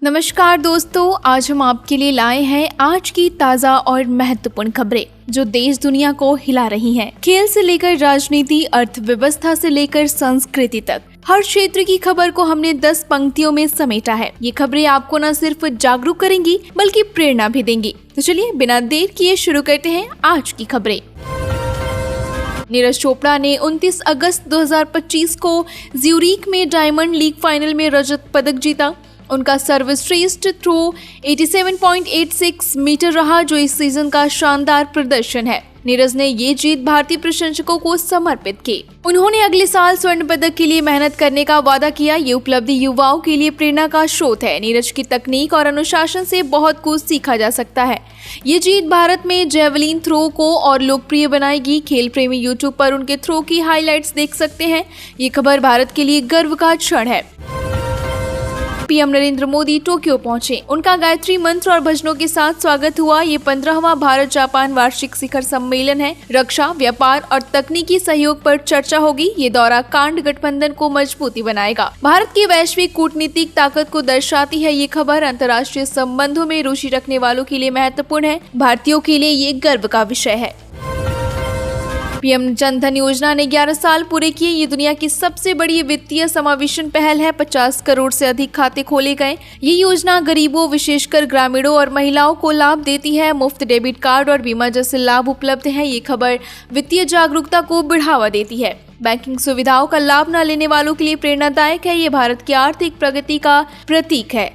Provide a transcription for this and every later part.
नमस्कार दोस्तों, आज हम आपके लिए लाए हैं आज की ताज़ा और महत्वपूर्ण खबरें जो देश दुनिया को हिला रही हैं। खेल से लेकर राजनीति, अर्थव्यवस्था से लेकर संस्कृति तक हर क्षेत्र की खबर को हमने 10 पंक्तियों में समेटा है। ये खबरें आपको न सिर्फ जागरूक करेंगी बल्कि प्रेरणा भी देंगी। तो चलिए बिना देर किए शुरू करते हैं आज की खबरें। नीरज चोपड़ा ने 29 अगस्त 2025 को ज्यूरिख में डायमंड लीग फाइनल में रजत पदक जीता। उनका सर्वश्रेष्ठ थ्रो 87.86 मीटर रहा, जो इस सीजन का शानदार प्रदर्शन है। नीरज ने ये जीत भारतीय प्रशंसकों को समर्पित की। उन्होंने अगले साल स्वर्ण पदक के लिए मेहनत करने का वादा किया। ये उपलब्धि युवाओं के लिए प्रेरणा का स्रोत है। नीरज की तकनीक और अनुशासन से बहुत कुछ सीखा जा सकता है। ये जीत भारत में जेवलिन थ्रो को और लोकप्रिय बनाएगी। खेल प्रेमी यूट्यूब पर उनके थ्रो की हाइलाइट्स देख सकते हैं। ये खबर भारत के लिए गर्व का क्षण है। पीएम नरेंद्र मोदी टोक्यो पहुंचे। उनका गायत्री मंत्र और भजनों के साथ स्वागत हुआ। ये 15वां भारत जापान वार्षिक शिखर सम्मेलन है। रक्षा, व्यापार और तकनीकी सहयोग पर चर्चा होगी। ये दौरा कांड गठबंधन को मजबूती बनाएगा। भारत की वैश्विक कूटनीतिक ताकत को दर्शाती है। ये खबर अंतर्राष्ट्रीय संबंधों में रुचि रखने वालों के लिए महत्वपूर्ण है। भारतीयों के लिए ये गर्व का विषय है। पीएम जनधन योजना ने 11 साल पूरे किए। ये दुनिया की सबसे बड़ी वित्तीय समावेशन पहल है। 50 करोड़ से अधिक खाते खोले गए। ये योजना गरीबों, विशेषकर ग्रामीणों और महिलाओं को लाभ देती है। मुफ्त डेबिट कार्ड और बीमा जैसे लाभ उपलब्ध हैं। ये खबर वित्तीय जागरूकता को बढ़ावा देती है। बैंकिंग सुविधाओं का लाभ न लेने वालों के लिए प्रेरणादायक है। ये भारत की आर्थिक प्रगति का प्रतीक है।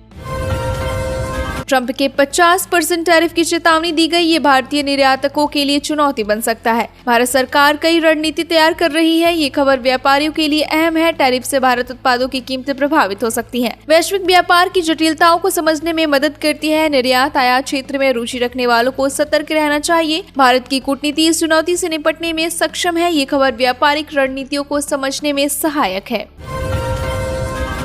ट्रंप के 50% टैरिफ की चेतावनी दी गई। ये भारतीय निर्यातकों के लिए चुनौती बन सकता है। भारत सरकार कई रणनीति तैयार कर रही है। ये खबर व्यापारियों के लिए अहम है। टैरिफ से भारत उत्पादों की कीमतें प्रभावित हो सकती हैं। वैश्विक व्यापार की जटिलताओं को समझने में मदद करती है। निर्यात आयात क्षेत्र में रुचि रखने वालों को सतर्क रहना चाहिए। भारत की कूटनीति इस चुनौती से निपटने में सक्षम है। ये खबर व्यापारिक रणनीतियों को समझने में सहायक है।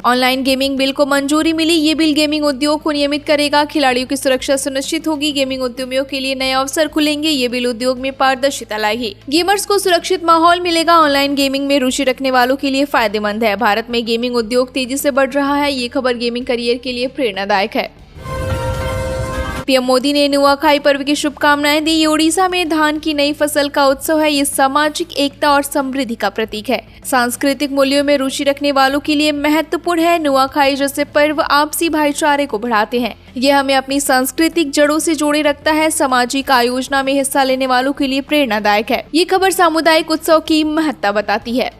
ऑनलाइन गेमिंग बिल को मंजूरी मिली। ये बिल गेमिंग उद्योग को नियमित करेगा। खिलाड़ियों की सुरक्षा सुनिश्चित होगी। गेमिंग उद्यमियों के लिए नए अवसर खुलेंगे। ये बिल उद्योग में पारदर्शिता लाएगी। गेमर्स को सुरक्षित माहौल मिलेगा। ऑनलाइन गेमिंग में रुचि रखने वालों के लिए फायदेमंद है। भारत में गेमिंग उद्योग तेजी से बढ़ रहा है। ये खबर गेमिंग करियर के लिए प्रेरणादायक है। पीएम मोदी ने नुआखाई पर्व की शुभकामनाएं दी। ये उड़ीसा में धान की नई फसल का उत्सव है। ये सामाजिक एकता और समृद्धि का प्रतीक है। सांस्कृतिक मूल्यों में रुचि रखने वालों के लिए महत्वपूर्ण है। नुआखाई जैसे पर्व आपसी भाईचारे को बढ़ाते हैं। ये हमें अपनी सांस्कृतिक जड़ों से जोड़े रखता है। सामाजिक आयोजना में हिस्सा लेने वालों के लिए प्रेरणादायक है। ये खबर सामुदायिक उत्सव की महत्ता बताती है।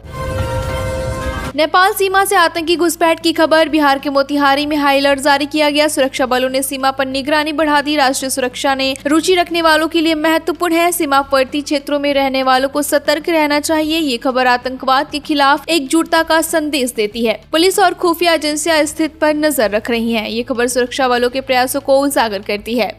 नेपाल सीमा से आतंकी घुसपैठ की खबर। बिहार के मोतिहारी में हाई अलर्ट जारी किया गया। सुरक्षा बलों ने सीमा पर निगरानी बढ़ा दी। राष्ट्रीय सुरक्षा ने रुचि रखने वालों के लिए महत्वपूर्ण है। सीमावर्ती क्षेत्रों में रहने वालों को सतर्क रहना चाहिए। ये खबर आतंकवाद के खिलाफ एकजुटता का संदेश देती है। पुलिस और खुफिया एजेंसियां स्थिति पर नजर रख रही हैं। ये खबर सुरक्षा बलों के प्रयासों को उजागर करती है।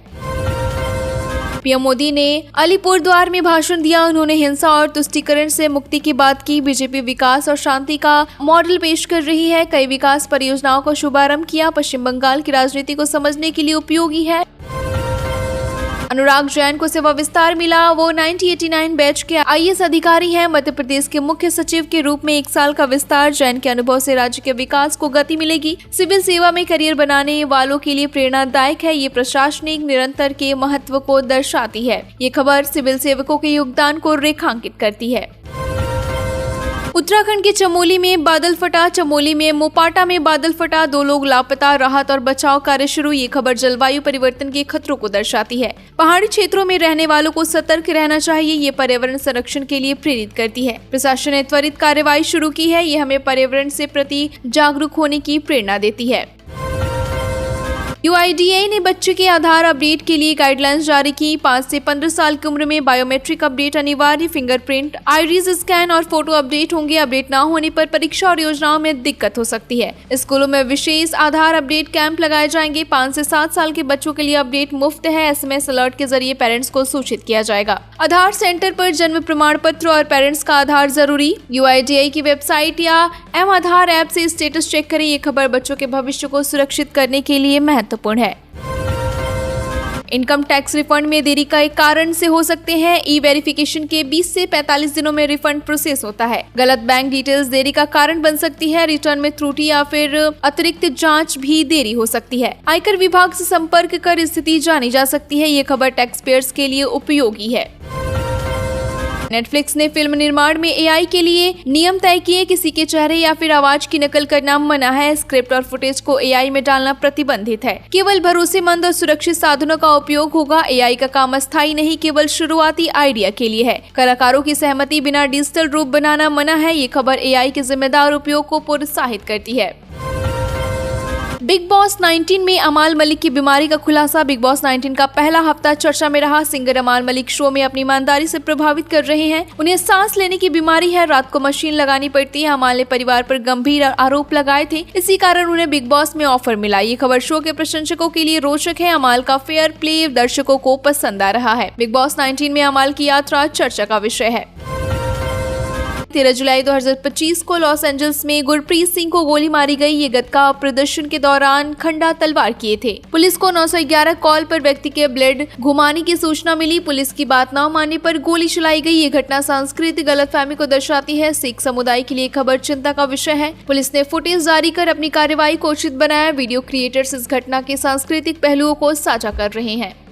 पीएम मोदी ने अलीपुरद्वार में भाषण दिया। उन्होंने हिंसा और तुष्टीकरण से मुक्ति की बात की। बीजेपी विकास और शांति का मॉडल पेश कर रही है। कई विकास परियोजनाओं का शुभारंभ किया। पश्चिम बंगाल की राजनीति को समझने के लिए उपयोगी है। अनुराग जैन को सेवा विस्तार मिला। वो 1989 बैच के आईएएस अधिकारी हैं। मध्य प्रदेश के मुख्य सचिव के रूप में 1 साल का विस्तार। जैन के अनुभव से राज्य के विकास को गति मिलेगी। सिविल सेवा में करियर बनाने वालों के लिए प्रेरणादायक है। ये प्रशासनिक निरंतर के महत्व को दर्शाती है। ये खबर सिविल सेवकों के योगदान को रेखांकित करती है। उत्तराखंड के चमोली में बादल फटा। चमोली में मोपाटा में बादल फटा। 2 लोग लापता। राहत और बचाव कार्य शुरू। ये खबर जलवायु परिवर्तन के खतरों को दर्शाती है। पहाड़ी क्षेत्रों में रहने वालों को सतर्क रहना चाहिए। ये पर्यावरण संरक्षण के लिए प्रेरित करती है। प्रशासन ने त्वरित कार्रवाई शुरू की है। ये हमें पर्यावरण से प्रति जागरूक होने की प्रेरणा देती है। UIDAI ने बच्चे के आधार अपडेट के लिए गाइडलाइंस जारी की। 5 से 15 साल की उम्र में बायोमेट्रिक अपडेट अनिवार्य। फिंगरप्रिंट, आइरिस स्कैन और फोटो अपडेट होंगे। अपडेट न होने पर परीक्षा और योजनाओं में दिक्कत हो सकती है। स्कूलों में विशेष आधार अपडेट कैंप लगाए जाएंगे। 5 से 7 साल के बच्चों के लिए अपडेट मुफ्त है। SMS अलर्ट के जरिए पेरेंट्स को सूचित किया जाएगा। आधार सेंटर पर जन्म प्रमाण पत्र और पेरेंट्स का आधार जरूरी। UIDAI की वेबसाइट या M-आधार ऐप से स्टेटस चेक करें। ये खबर बच्चों के भविष्य को सुरक्षित करने के लिए महत्वपूर्ण है। इनकम टैक्स रिफंड में देरी का एक कारण से हो सकते हैं। ई वेरिफिकेशन के 20 से 45 दिनों में रिफंड प्रोसेस होता है। गलत बैंक डिटेल्स देरी का कारण बन सकती है। रिटर्न में त्रुटि या फिर अतिरिक्त जांच भी देरी हो सकती है। आयकर विभाग से संपर्क कर स्थिति जानी जा सकती है। ये खबर टैक्स पेयर्स के लिए उपयोगी है। नेटफ्लिक्स ने फिल्म निर्माण में एआई के लिए नियम तय किए। किसी के चेहरे या फिर आवाज की नकल करना मना है। स्क्रिप्ट और फुटेज को एआई में डालना प्रतिबंधित है। केवल भरोसेमंद और सुरक्षित साधनों का उपयोग होगा। एआई का काम अस्थायी नहीं, केवल शुरुआती आइडिया के लिए है। कलाकारों की सहमति बिना डिजिटल रूप बनाना मना है। ये खबर एआई के जिम्मेदार उपयोग को प्रोत्साहित करती है। बिग बॉस 19 में अमाल मलिक की बीमारी का खुलासा। बिग बॉस 19 का पहला हफ्ता चर्चा में रहा। सिंगर अमाल मलिक शो में अपनी ईमानदारी से प्रभावित कर रहे हैं। उन्हें सांस लेने की बीमारी है, रात को मशीन लगानी पड़ती है। अमाल ने परिवार पर गंभीर आरोप लगाए थे, इसी कारण उन्हें बिग बॉस में ऑफर मिला। ये खबर शो के प्रशंसकों के लिए रोचक है। अमाल का फेयर प्ले दर्शकों को पसंद आ रहा है। बिग बॉस 19 में अमाल की यात्रा चर्चा का विषय है। 13 जुलाई 2025 को लॉस एंजल्स में गुरप्रीत सिंह को गोली मारी गई। ये गतका प्रदर्शन के दौरान खंडा तलवार किए थे। पुलिस को 911 कॉल पर व्यक्ति के ब्लेड घुमाने की सूचना मिली। पुलिस की बात न मानने पर गोली चलाई गई। ये घटना सांस्कृतिक गलतफहमी को दर्शाती है। सिख समुदाय के लिए खबर चिंता का विषय है। पुलिस ने फुटेज जारी कर अपनी कार्रवाई को उचित बनाया। वीडियो क्रिएटर्स इस घटना के सांस्कृतिक पहलुओं को साझा कर रहे हैं।